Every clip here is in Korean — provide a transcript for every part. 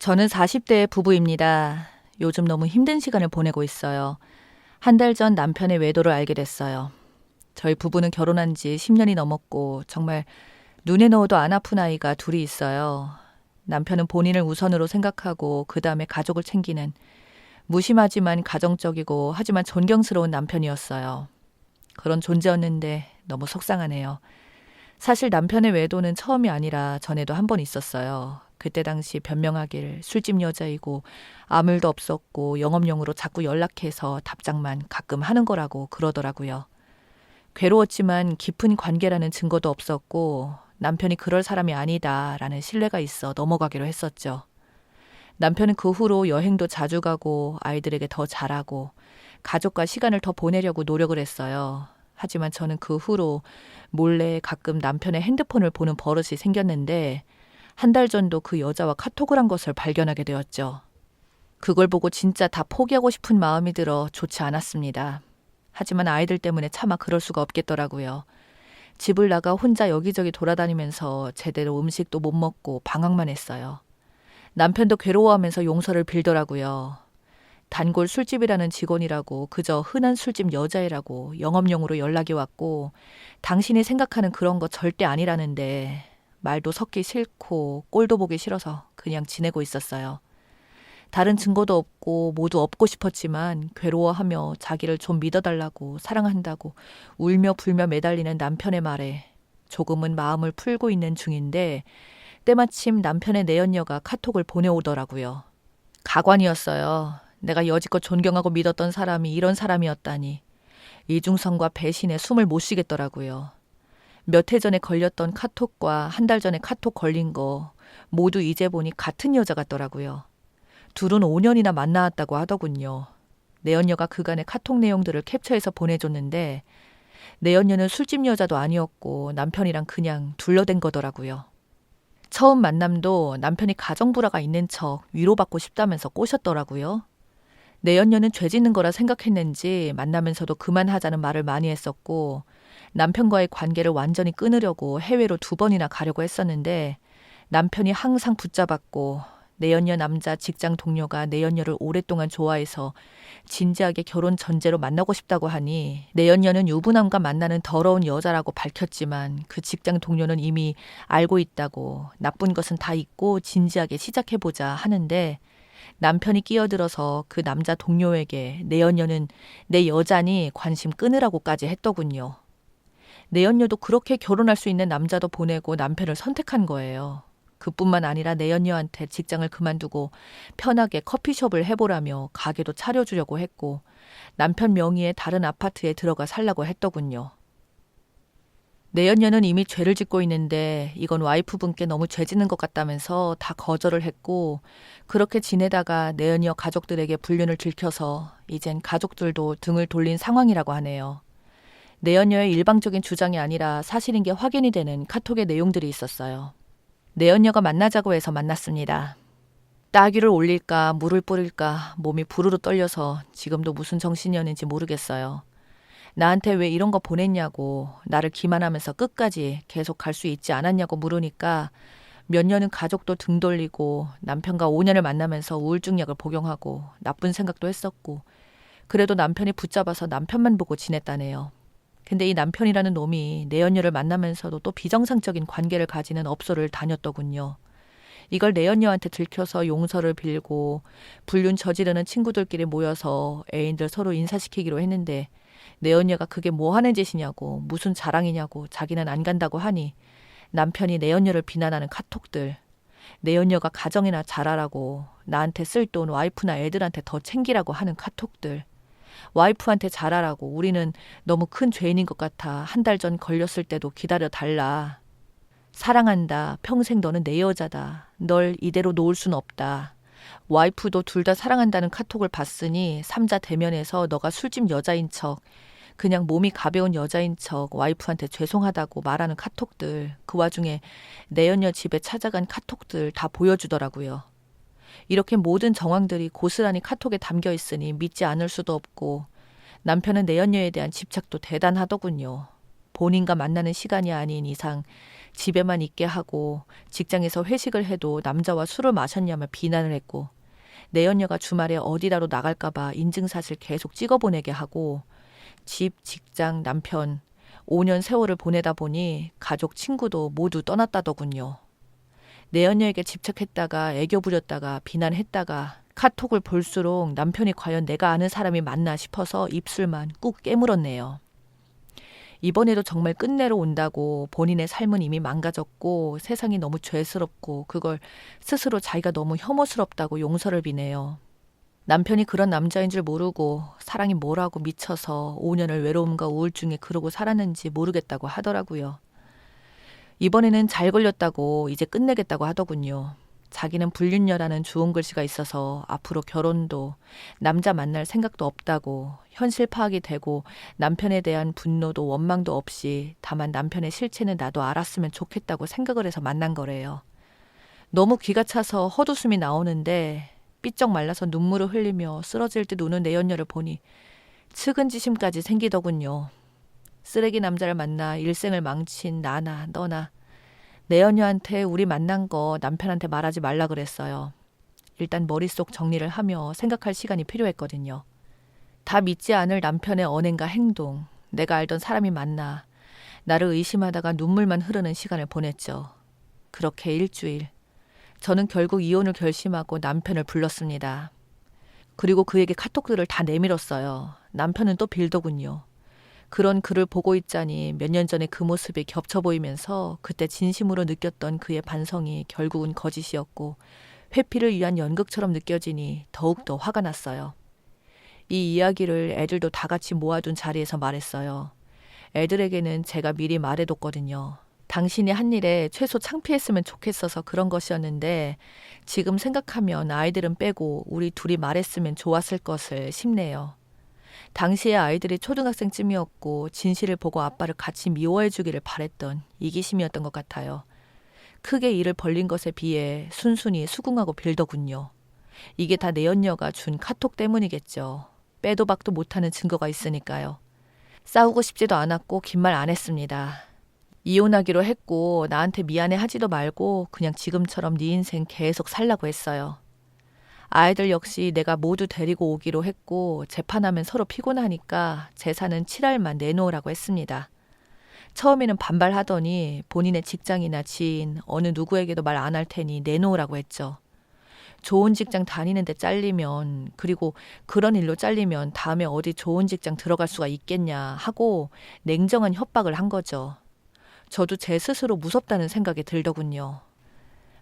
저는 40대 부부입니다. 요즘 너무 힘든 시간을 보내고 있어요. 한 달 전 남편의 외도를 알게 됐어요. 저희 부부는 결혼한 지 10년이 넘었고 정말 눈에 넣어도 안 아픈 아이가 둘이 있어요. 남편은 본인을 우선으로 생각하고 그 다음에 가족을 챙기는 무심하지만 가정적이고 하지만 존경스러운 남편이었어요. 그런 존재였는데 너무 속상하네요. 사실 남편의 외도는 처음이 아니라 전에도 한 번 있었어요. 그때 당시 변명하길 술집 여자이고 아무 일도 없었고 영업용으로 자꾸 연락해서 답장만 가끔 하는 거라고 그러더라고요. 괴로웠지만 깊은 관계라는 증거도 없었고 남편이 그럴 사람이 아니다라는 신뢰가 있어 넘어가기로 했었죠. 남편은 그 후로 여행도 자주 가고 아이들에게 더 잘하고 가족과 시간을 더 보내려고 노력을 했어요. 하지만 저는 그 후로 몰래 가끔 남편의 핸드폰을 보는 버릇이 생겼는데 한 달 전도 그 여자와 카톡을 한 것을 발견하게 되었죠. 그걸 보고 진짜 다 포기하고 싶은 마음이 들어 좋지 않았습니다. 하지만 아이들 때문에 차마 그럴 수가 없겠더라고요. 집을 나가 혼자 여기저기 돌아다니면서 제대로 음식도 못 먹고 방황만 했어요. 남편도 괴로워하면서 용서를 빌더라고요. 단골 술집이라는 직원이라고 그저 흔한 술집 여자애라고 영업용으로 연락이 왔고 당신이 생각하는 그런 거 절대 아니라는데 말도 섞기 싫고 꼴도 보기 싫어서 그냥 지내고 있었어요. 다른 증거도 없고 모두 업고 싶었지만 괴로워하며 자기를 좀 믿어달라고 사랑한다고 울며 불며 매달리는 남편의 말에 조금은 마음을 풀고 있는 중인데 때마침 남편의 내연녀가 카톡을 보내오더라고요. 가관이었어요. 내가 여지껏 존경하고 믿었던 사람이 이런 사람이었다니. 이중성과 배신에 숨을 못 쉬겠더라고요. 몇 해 전에 걸렸던 카톡과 한 달 전에 카톡 걸린 거 모두 이제 보니 같은 여자 같더라고요. 둘은 5년이나 만나왔다고 하더군요. 내연녀가 그간의 카톡 내용들을 캡처해서 보내줬는데 내연녀는 술집 여자도 아니었고 남편이랑 그냥 둘러댄 거더라고요. 처음 만남도 남편이 가정불화가 있는 척 위로받고 싶다면서 꼬셨더라고요. 내연녀는 죄 짓는 거라 생각했는지 만나면서도 그만하자는 말을 많이 했었고 남편과의 관계를 완전히 끊으려고 해외로 2번이나 가려고 했었는데 남편이 항상 붙잡았고 내연녀 남자 직장 동료가 내연녀를 오랫동안 좋아해서 진지하게 결혼 전제로 만나고 싶다고 하니 내연녀는 유부남과 만나는 더러운 여자라고 밝혔지만 그 직장 동료는 이미 알고 있다고 나쁜 것은 다 잊고 진지하게 시작해보자 하는데 남편이 끼어들어서 그 남자 동료에게 내연녀는 내 여자니 관심 끊으라고까지 했더군요. 내연녀도 그렇게 결혼할 수 있는 남자도 보내고 남편을 선택한 거예요. 그뿐만 아니라 내연녀한테 직장을 그만두고 편하게 커피숍을 해보라며 가게도 차려주려고 했고 남편 명의의 다른 아파트에 들어가 살라고 했더군요. 내연녀는 이미 죄를 짓고 있는데 이건 와이프분께 너무 죄 짓는 것 같다면서 다 거절을 했고 그렇게 지내다가 내연녀 가족들에게 불륜을 들켜서 이젠 가족들도 등을 돌린 상황이라고 하네요. 내연녀의 일방적인 주장이 아니라 사실인 게 확인이 되는 카톡의 내용들이 있었어요. 내연녀가 만나자고 해서 만났습니다. 따귀를 올릴까 물을 뿌릴까 몸이 부르르 떨려서 지금도 무슨 정신이었는지 모르겠어요. 나한테 왜 이런 거 보냈냐고 나를 기만하면서 끝까지 계속 갈 수 있지 않았냐고 물으니까 몇 년은 가족도 등 돌리고 남편과 5년을 만나면서 우울증 약을 복용하고 나쁜 생각도 했었고 그래도 남편이 붙잡아서 남편만 보고 지냈다네요. 근데 이 남편이라는 놈이 내연녀를 만나면서도 또 비정상적인 관계를 가지는 업소를 다녔더군요. 이걸 내연녀한테 들켜서 용서를 빌고 불륜 저지르는 친구들끼리 모여서 애인들 서로 인사시키기로 했는데 내연녀가 그게 뭐 하는 짓이냐고 무슨 자랑이냐고 자기는 안 간다고 하니 남편이 내연녀를 비난하는 카톡들 내연녀가 가정이나 잘하라고 나한테 쓸 돈 와이프나 애들한테 더 챙기라고 하는 카톡들 와이프한테 잘하라고 우리는 너무 큰 죄인인 것 같아 한 달 전 걸렸을 때도 기다려달라. 사랑한다. 평생 너는 내 여자다. 널 이대로 놓을 순 없다. 와이프도 둘 다 사랑한다는 카톡을 봤으니 삼자 대면에서 너가 술집 여자인 척 그냥 몸이 가벼운 여자인 척 와이프한테 죄송하다고 말하는 카톡들 그 와중에 내연녀 집에 찾아간 카톡들 다 보여주더라고요. 이렇게 모든 정황들이 고스란히 카톡에 담겨 있으니 믿지 않을 수도 없고 남편은 내연녀에 대한 집착도 대단하더군요. 본인과 만나는 시간이 아닌 이상 집에만 있게 하고 직장에서 회식을 해도 남자와 술을 마셨냐며 비난을 했고 내연녀가 주말에 어디라도 나갈까봐 인증샷을 계속 찍어보내게 하고 집, 직장, 남편 5년 세월을 보내다 보니 가족, 친구도 모두 떠났다더군요. 내연녀에게 집착했다가 애교 부렸다가 비난했다가 카톡을 볼수록 남편이 과연 내가 아는 사람이 맞나 싶어서 입술만 꾹 깨물었네요. 이번에도 정말 끝내러 온다고 본인의 삶은 이미 망가졌고 세상이 너무 죄스럽고 그걸 스스로 자기가 너무 혐오스럽다고 용서를 비네요. 남편이 그런 남자인 줄 모르고 사랑이 뭐라고 미쳐서 5년을 외로움과 우울증에 그러고 살았는지 모르겠다고 하더라고요. 이번에는 잘 걸렸다고 이제 끝내겠다고 하더군요. 자기는 불륜녀라는 좋은 글씨가 있어서 앞으로 결혼도 남자 만날 생각도 없다고 현실 파악이 되고 남편에 대한 분노도 원망도 없이 다만 남편의 실체는 나도 알았으면 좋겠다고 생각을 해서 만난 거래요. 너무 기가 차서 헛웃음이 나오는데 삐쩍 말라서 눈물을 흘리며 쓰러질 듯 우는 내연녀를 보니 측은지심까지 생기더군요. 쓰레기 남자를 만나 일생을 망친 나나 너나 내연녀한테 우리 만난 거 남편한테 말하지 말라 그랬어요. 일단 머릿속 정리를 하며 생각할 시간이 필요했거든요. 다 믿지 않을 남편의 언행과 행동, 내가 알던 사람이 맞나, 나를 의심하다가 눈물만 흐르는 시간을 보냈죠. 그렇게 일주일. 저는 결국 이혼을 결심하고 남편을 불렀습니다. 그리고 그에게 카톡들을 다 내밀었어요. 남편은 또 빌더군요. 그런 글을 보고 있자니 몇 년 전에 그 모습이 겹쳐 보이면서 그때 진심으로 느꼈던 그의 반성이 결국은 거짓이었고 회피를 위한 연극처럼 느껴지니 더욱더 화가 났어요. 이 이야기를 애들도 다 같이 모아둔 자리에서 말했어요. 애들에게는 제가 미리 말해뒀거든요. 당신이 한 일에 최소 창피했으면 좋겠어서 그런 것이었는데 지금 생각하면 아이들은 빼고 우리 둘이 말했으면 좋았을 것을 싶네요. 당시에 아이들이 초등학생쯤이었고 진실을 보고 아빠를 같이 미워해 주기를 바랬던 이기심이었던 것 같아요. 크게 일을 벌린 것에 비해 순순히 수긍하고 빌더군요. 이게 다 내연녀가 준 카톡 때문이겠죠. 빼도 박도 못하는 증거가 있으니까요. 싸우고 싶지도 않았고 긴 말 안 했습니다. 이혼하기로 했고 나한테 미안해 하지도 말고 그냥 지금처럼 네 인생 계속 살라고 했어요. 아이들 역시 내가 모두 데리고 오기로 했고 재판하면 서로 피곤하니까 재산은 7알만 내놓으라고 했습니다. 처음에는 반발하더니 본인의 직장이나 지인 어느 누구에게도 말 안 할 테니 내놓으라고 했죠. 좋은 직장 다니는데 잘리면 그리고 그런 일로 잘리면 다음에 어디 좋은 직장 들어갈 수가 있겠냐 하고 냉정한 협박을 한 거죠. 저도 제 스스로 무섭다는 생각이 들더군요.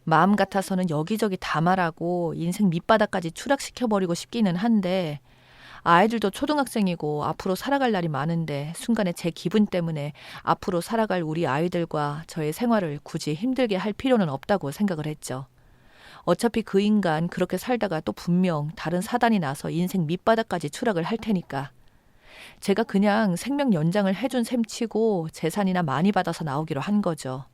마음 같아서는 여기저기 다 말하고 인생 밑바닥까지 추락시켜버리고 싶기는 한데 아이들도 초등학생이고 앞으로 살아갈 날이 많은데 순간에 제 기분 때문에 앞으로 살아갈 우리 아이들과 저의 생활을 굳이 힘들게 할 필요는 없다고 생각을 했죠. 어차피 그 인간 그렇게 살다가 또 분명 다른 사단이 나서 인생 밑바닥까지 추락을 할 테니까 제가 그냥 생명 연장을 해준 셈치고 재산이나 많이 받아서 나오기로 한 거죠.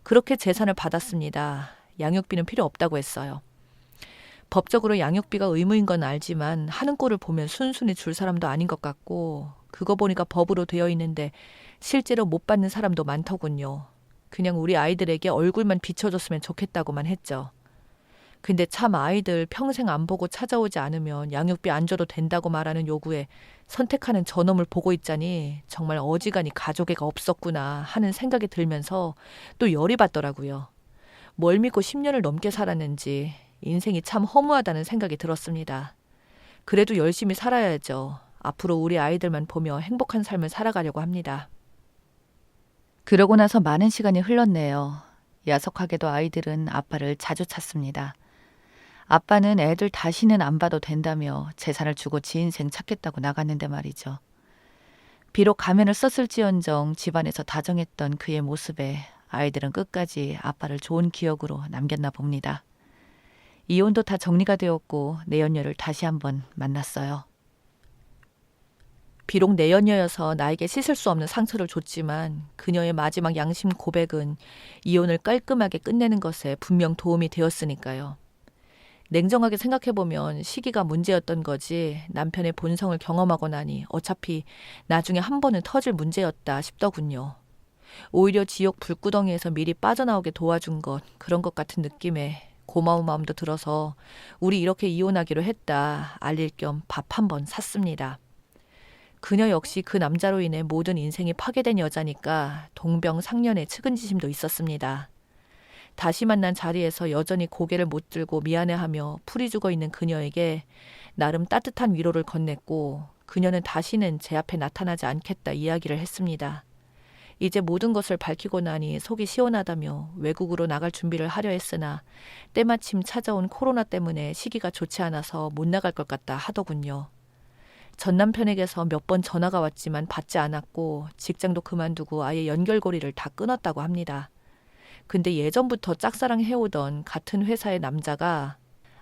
그렇게 재산을 받았습니다. 양육비는 필요 없다고 했어요. 법적으로 양육비가 의무인 건 알지만 하는 꼴을 보면 순순히 줄 사람도 아닌 것 같고 그거 보니까 법으로 되어 있는데 실제로 못 받는 사람도 많더군요. 그냥 우리 아이들에게 얼굴만 비춰줬으면 좋겠다고만 했죠. 근데 참 아이들 평생 안 보고 찾아오지 않으면 양육비 안 줘도 된다고 말하는 요구에 선택하는 저놈을 보고 있자니 정말 어지간히 가족애가 없었구나 하는 생각이 들면서 또 열이 받더라고요. 뭘 믿고 10년을 넘게 살았는지 인생이 참 허무하다는 생각이 들었습니다. 그래도 열심히 살아야죠. 앞으로 우리 아이들만 보며 행복한 삶을 살아가려고 합니다. 그러고 나서 많은 시간이 흘렀네요. 야속하게도 아이들은 아빠를 자주 찾습니다. 아빠는 애들 다시는 안 봐도 된다며 재산을 주고 지 인생 찾겠다고 나갔는데 말이죠. 비록 가면을 썼을지언정 집안에서 다정했던 그의 모습에 아이들은 끝까지 아빠를 좋은 기억으로 남겼나 봅니다. 이혼도 다 정리가 되었고 내연녀를 다시 한번 만났어요. 비록 내연녀여서 나에게 씻을 수 없는 상처를 줬지만 그녀의 마지막 양심 고백은 이혼을 깔끔하게 끝내는 것에 분명 도움이 되었으니까요. 냉정하게 생각해보면 시기가 문제였던 거지 남편의 본성을 경험하고 나니 어차피 나중에 한 번은 터질 문제였다 싶더군요. 오히려 지옥 불구덩이에서 미리 빠져나오게 도와준 것, 그런 것 같은 느낌에 고마운 마음도 들어서 우리 이렇게 이혼하기로 했다 알릴 겸 밥 한 번 샀습니다. 그녀 역시 그 남자로 인해 모든 인생이 파괴된 여자니까 동병상련의 측은지심도 있었습니다. 다시 만난 자리에서 여전히 고개를 못 들고 미안해하며 풀이 죽어 있는 그녀에게 나름 따뜻한 위로를 건넸고 그녀는 다시는 제 앞에 나타나지 않겠다 이야기를 했습니다. 이제 모든 것을 밝히고 나니 속이 시원하다며 외국으로 나갈 준비를 하려 했으나 때마침 찾아온 코로나 때문에 시기가 좋지 않아서 못 나갈 것 같다 하더군요. 전 남편에게서 몇 번 전화가 왔지만 받지 않았고 직장도 그만두고 아예 연결고리를 다 끊었다고 합니다. 근데 예전부터 짝사랑해오던 같은 회사의 남자가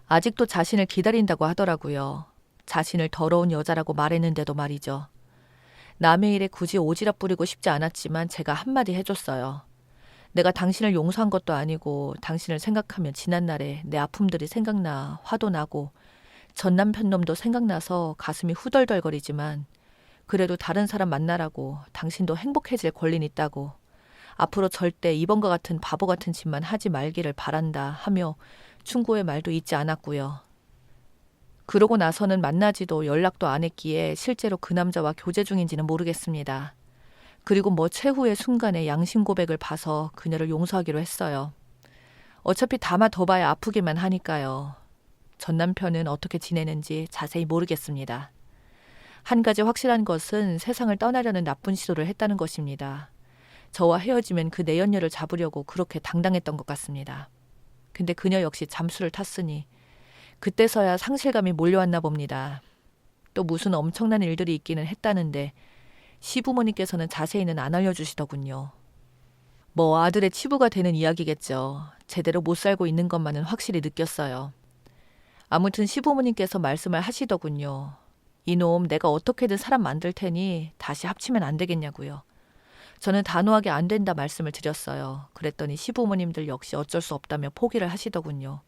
아직도 자신을 기다린다고 하더라고요. 자신을 더러운 여자라고 말했는데도 말이죠. 남의 일에 굳이 오지랖 부리고 싶지 않았지만 제가 한마디 해줬어요. 내가 당신을 용서한 것도 아니고 당신을 생각하면 지난날에 내 아픔들이 생각나 화도 나고 전 남편 놈도 생각나서 가슴이 후덜덜거리지만 그래도 다른 사람 만나라고 당신도 행복해질 권리는 있다고 앞으로 절대 이번과 같은 바보 같은 짓만 하지 말기를 바란다 하며 충고의 말도 잊지 않았고요. 그러고 나서는 만나지도 연락도 안 했기에 실제로 그 남자와 교제 중인지는 모르겠습니다. 그리고 뭐 최후의 순간에 양심 고백을 봐서 그녀를 용서하기로 했어요. 어차피 담아 둬봐야 아프기만 하니까요. 전 남편은 어떻게 지내는지 자세히 모르겠습니다. 한 가지 확실한 것은 세상을 떠나려는 나쁜 시도를 했다는 것입니다. 저와 헤어지면 그 내연녀를 잡으려고 그렇게 당당했던 것 같습니다. 근데 그녀 역시 잠수를 탔으니 그때서야 상실감이 몰려왔나 봅니다. 또 무슨 엄청난 일들이 있기는 했다는데 시부모님께서는 자세히는 안 알려주시더군요. 뭐 아들의 치부가 되는 이야기겠죠. 제대로 못 살고 있는 것만은 확실히 느꼈어요. 아무튼 시부모님께서 말씀을 하시더군요. 이놈 내가 어떻게든 사람 만들 테니 다시 합치면 안 되겠냐고요. 저는 단호하게 안 된다 말씀을 드렸어요. 그랬더니 시부모님들 역시 어쩔 수 없다며 포기를 하시더군요.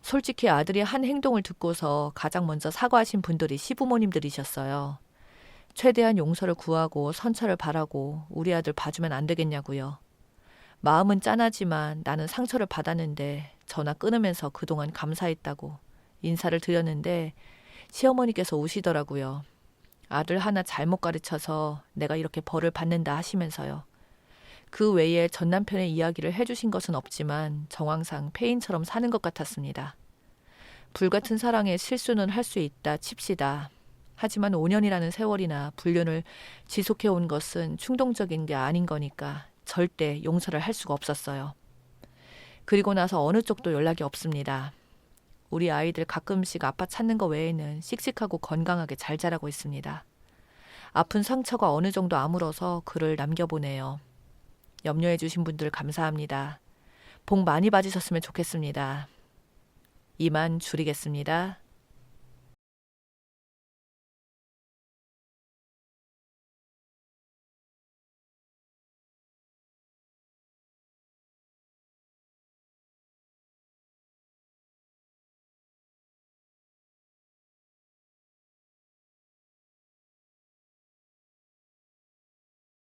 솔직히 아들이 한 행동을 듣고서 가장 먼저 사과하신 분들이 시부모님들이셨어요. 최대한 용서를 구하고 선처를 바라고 우리 아들 봐주면 안 되겠냐고요. 마음은 짠하지만 나는 상처를 받았는데 전화 끊으면서 그동안 감사했다고 인사를 드렸는데 시어머니께서 우시더라고요. 아들 하나 잘못 가르쳐서 내가 이렇게 벌을 받는다 하시면서요. 그 외에 전 남편의 이야기를 해주신 것은 없지만 정황상 폐인처럼 사는 것 같았습니다. 불같은 사랑에 실수는 할 수 있다 칩시다. 하지만 5년이라는 세월이나 불륜을 지속해온 것은 충동적인 게 아닌 거니까 절대 용서를 할 수가 없었어요. 그리고 나서 어느 쪽도 연락이 없습니다. 우리 아이들 가끔씩 아빠 찾는 거 외에는 씩씩하고 건강하게 잘 자라고 있습니다. 아픈 상처가 어느 정도 아물어서 글을 남겨보네요. 염려해 주신 분들 감사합니다. 복 많이 받으셨으면 좋겠습니다. 이만 줄이겠습니다.